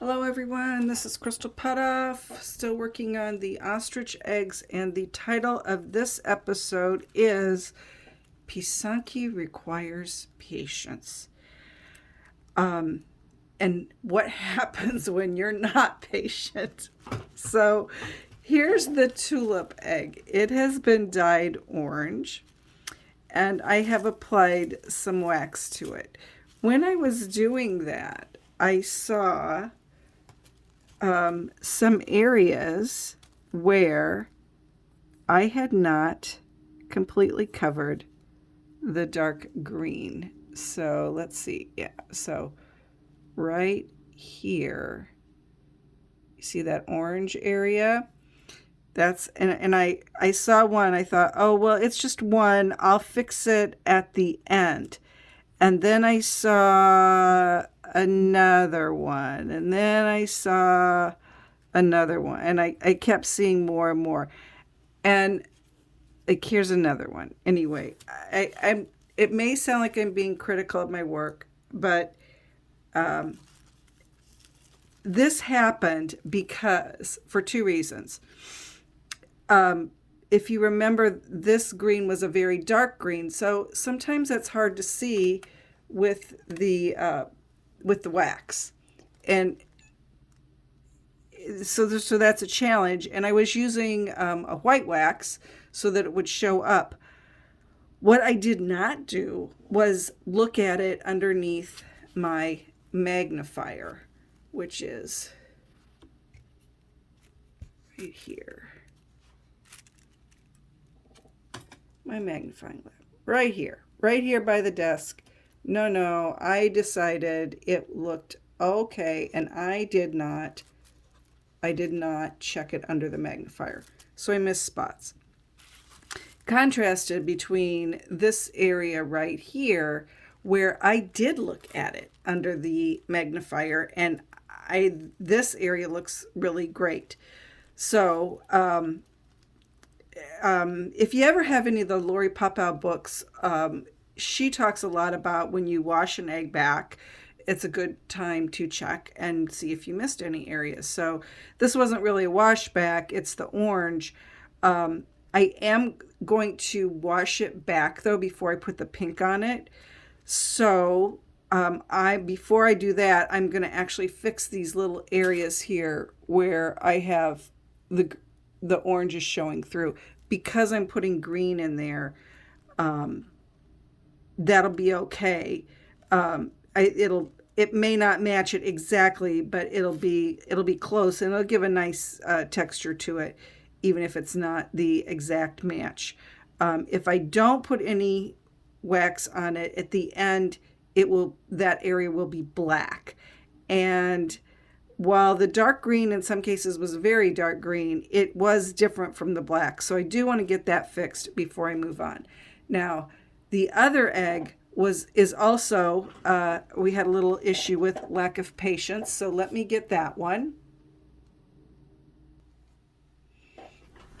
Hello everyone, this is Crystal Putoff, still working on the ostrich eggs, and the title of this episode is Pysanky Requires Patience. And what happens when you're not patient. So here's the tulip egg. It has been dyed orange, and I have applied some wax to it. When I was doing that, I saw some areas where I had not completely covered the dark green. So let's see. Yeah. So right here, you see that orange area? And I saw one. I thought, oh, well, it's just one. I'll fix it at the end. And then I saw another one. And then I saw another one. And I kept seeing more and more. And like, here's another one. Anyway, it may sound like I'm being critical of my work, but this happened because, for two reasons. If you remember, this green was a very dark green, so sometimes that's hard to see with the wax, and so that's a challenge. And I was using a white wax so that it would show up. What I did not do was look at it underneath my magnifier, which is right here. My magnifying glass right here by the desk. No, I decided it looked okay, and I did not check it under the magnifier, so I missed spots. Contrasted between this area right here, where I did look at it under the magnifier, and this area looks really great. So if you ever have any of the Lori Popow books, she talks a lot about when you wash an egg back, it's a good time to check and see if you missed any areas. So this wasn't really a wash back, it's the orange. I am going to wash it back though before I put the pink on it. So before I do that, I'm going to actually fix these little areas here where I have the orange is showing through. Because I'm putting green in there, that'll be okay. It may not match it exactly, but it'll be close, and it'll give a nice texture to it, even if it's not the exact match. If I don't put any wax on it at the end, that area will be black. And while the dark green in some cases was very dark green, it was different from the black. So I do want to get that fixed before I move on. Now, the other egg is also, we had a little issue with lack of patience. So let me get that one.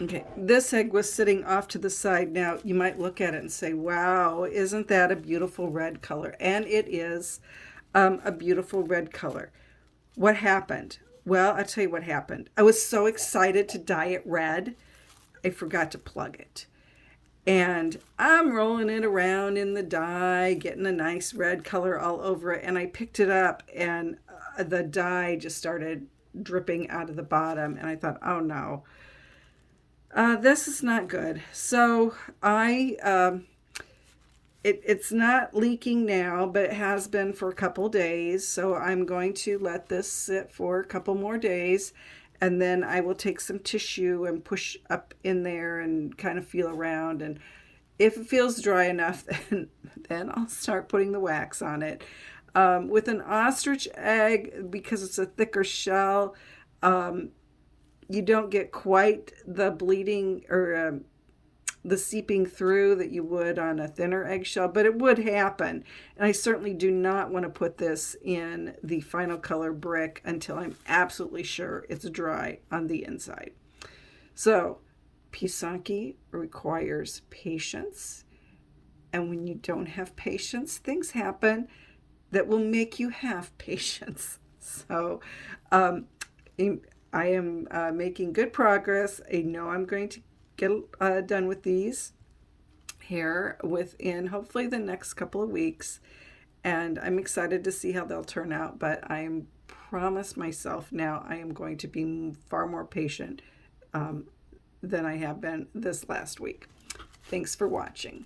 Okay, this egg was sitting off to the side. Now, you might look at it and say, wow, isn't that a beautiful red color? And it is a beautiful red color. What happened? Well, I'll tell you what happened. I was so excited to dye it red, I forgot to plug it. And I'm rolling it around in the dye, getting a nice red color all over it. And I picked it up, and the dye just started dripping out of the bottom. And I thought, oh no, this is not good. So it's not leaking now, but it has been for a couple days. So I'm going to let this sit for a couple more days, and then I will take some tissue and push up in there and kind of feel around. And if it feels dry enough, then I'll start putting the wax on it. With an ostrich egg, because it's a thicker shell, you don't get quite the bleeding or the seeping through that you would on a thinner eggshell, but it would happen. And I certainly do not want to put this in the final color brick until I'm absolutely sure it's dry on the inside. So Pysanky requires patience. And when you don't have patience, things happen that will make you have patience. So um, I am making good progress. I know I'm going to get done with these here within hopefully the next couple of weeks. And I'm excited to see how they'll turn out. But I am promised myself now I am going to be far more patient than I have been this last week. Thanks for watching.